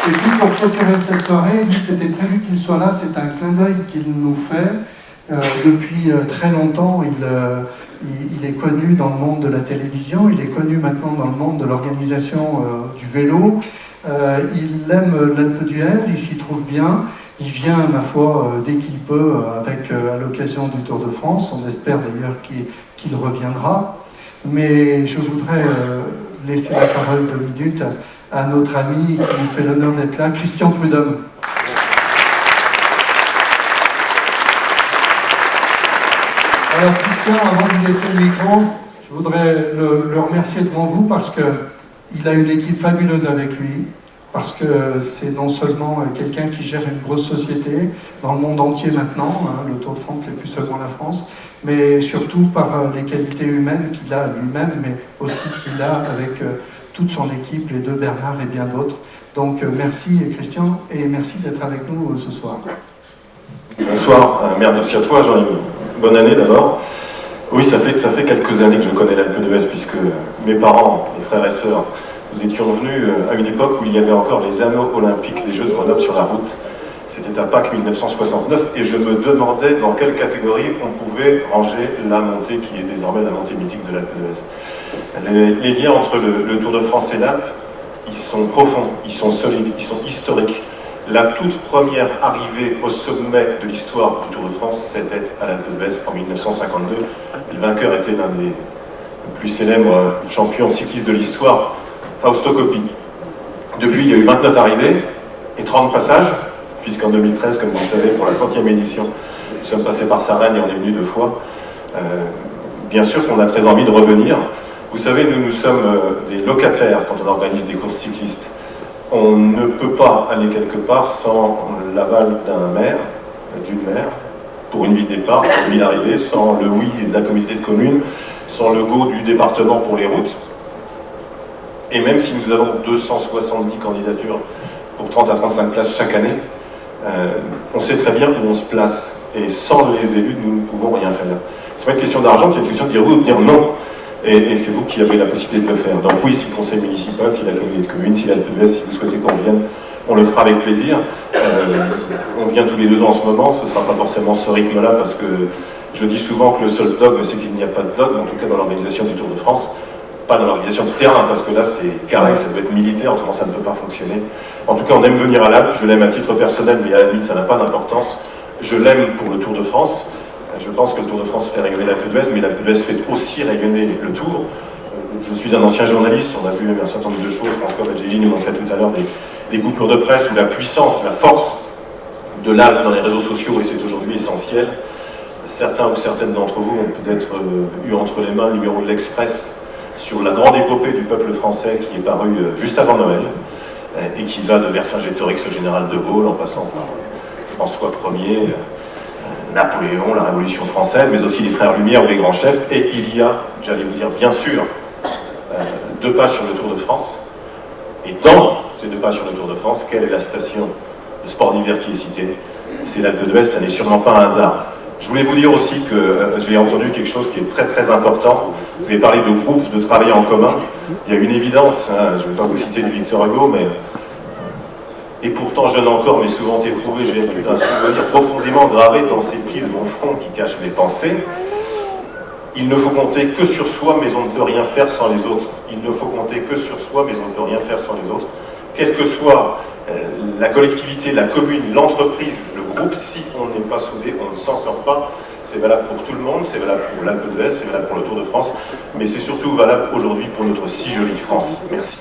Et puis pour clôturer cette soirée, lui, c'était prévu qu'il soit là, c'est un clin d'œil qu'il nous fait. Depuis très longtemps, il est connu dans le monde de la télévision, il est connu maintenant dans le monde de l'organisation du vélo. Il aime l'Alpe d'Huez, il s'y trouve bien. Il vient, ma foi, dès qu'il peut, à l'occasion du Tour de France. On espère d'ailleurs qu'il reviendra. Mais je voudrais laisser la parole 2 minutes à notre ami qui nous fait l'honneur d'être là, Christian Prudhomme. Alors Christian, avant de lui laisser le micro, je voudrais le remercier devant vous parce qu'il a une équipe fabuleuse avec lui, parce que c'est non seulement quelqu'un qui gère une grosse société dans le monde entier maintenant, hein, le Tour de France c'est plus seulement la France, mais surtout par les qualités humaines qu'il a lui-même, mais aussi qu'il a avec toute son équipe, les deux Bernard et bien d'autres. Donc merci Christian et merci d'être avec nous ce soir. Bonsoir, merci à toi Jean-Yves. Bonne année d'abord. Oui, ça fait quelques années que je connais l'Alpe d'Huez puisque mes parents, mes frères et sœurs, nous étions venus à une époque où il y avait encore les anneaux olympiques des Jeux de Grenoble sur la route. C'était à Pâques 1969 et je me demandais dans quelle catégorie on pouvait ranger la montée qui est désormais la montée mythique de l'Alpe d'Huez. Les liens entre le Tour de France et l'Alpe, ils sont profonds, ils sont solides, ils sont historiques. La toute première arrivée au sommet de l'histoire du Tour de France, c'était à l'Alpe d'Huez en 1952. Le vainqueur était l'un des plus célèbres champions cyclistes de l'histoire, Fausto Coppi. Depuis, il y a eu 29 arrivées et 30 passages, puisqu'en 2013, comme vous le savez, pour la 100e édition, nous sommes passés par Sarenne et on est venu 2 fois. Bien sûr qu'on a très envie de revenir. Vous savez, nous sommes des locataires quand on organise des courses cyclistes. On ne peut pas aller quelque part sans l'aval d'un maire, d'une maire, pour une ville départ, pour une ville arrivée, sans le oui de la communauté de communes, sans le go du département pour les routes. Et même si nous avons 270 candidatures pour 30 à 35 places chaque année, on sait très bien où on se place. Et sans les élus, nous ne pouvons rien faire. Ce n'est pas une question d'argent, c'est une question de dire oui ou de dire non. Et c'est vous qui avez la possibilité de le faire. Donc oui, si le conseil municipal, si la communauté de communes, si l'Alpe d'Huez, si vous souhaitez qu'on vienne, on le fera avec plaisir. On vient tous les 2 ans en ce moment, ce ne sera pas forcément ce rythme-là, parce que je dis souvent que le seul dogme, c'est qu'il n'y a pas de dogme, en tout cas dans l'organisation du Tour de France, pas dans l'organisation du terrain, parce que là c'est carré, ça doit être militaire, autrement ça ne peut pas fonctionner. En tout cas, on aime venir à l'Alpe, je l'aime à titre personnel, mais à la limite ça n'a pas d'importance. Je l'aime pour le Tour de France. Je pense que le Tour de France fait rayonner l'Alpe d'Huez, mais l'Alpe d'Huez fait aussi rayonner le Tour. Je suis un ancien journaliste, on a vu un certain nombre de choses. François Badjeli nous montrait tout à l'heure des coupures de presse où la puissance, la force de l'Alpe dans les réseaux sociaux, et c'est aujourd'hui essentiel. Certains ou certaines d'entre vous ont peut-être eu entre les mains le numéro de l'Express sur la grande épopée du peuple français qui est paru juste avant Noël et qui va de Vercingétorix au général de Gaulle en passant par François Ier, Napoléon, la Révolution française, mais aussi les Frères Lumière ou les grands chefs. Et il y a, j'allais vous dire bien sûr, 2 pages sur le Tour de France. Et dans ces 2 pages sur le Tour de France, quelle est la station de sport d'hiver qui est citée? C'est l'Alpe d'Huez, ça n'est sûrement pas un hasard. Je voulais vous dire aussi que j'ai entendu quelque chose qui est très très important. Vous avez parlé de groupes de travail en commun. Il y a une évidence, hein, je ne vais pas vous citer du Victor Hugo, mais et pourtant jeune encore, mais souvent éprouvé, j'ai un souvenir profondément gravé dans ces plis de mon front qui cachent mes pensées. Il ne faut compter que sur soi, mais on ne peut rien faire sans les autres. Il ne faut compter que sur soi, mais on ne peut rien faire sans les autres. Quelle que soit la collectivité, la commune, l'entreprise, le groupe, si on n'est pas soudé, on ne s'en sort pas. C'est valable pour tout le monde, c'est valable pour l'Alpe d'Huez, c'est valable pour le Tour de France, mais c'est surtout valable aujourd'hui pour notre si jolie France. Merci.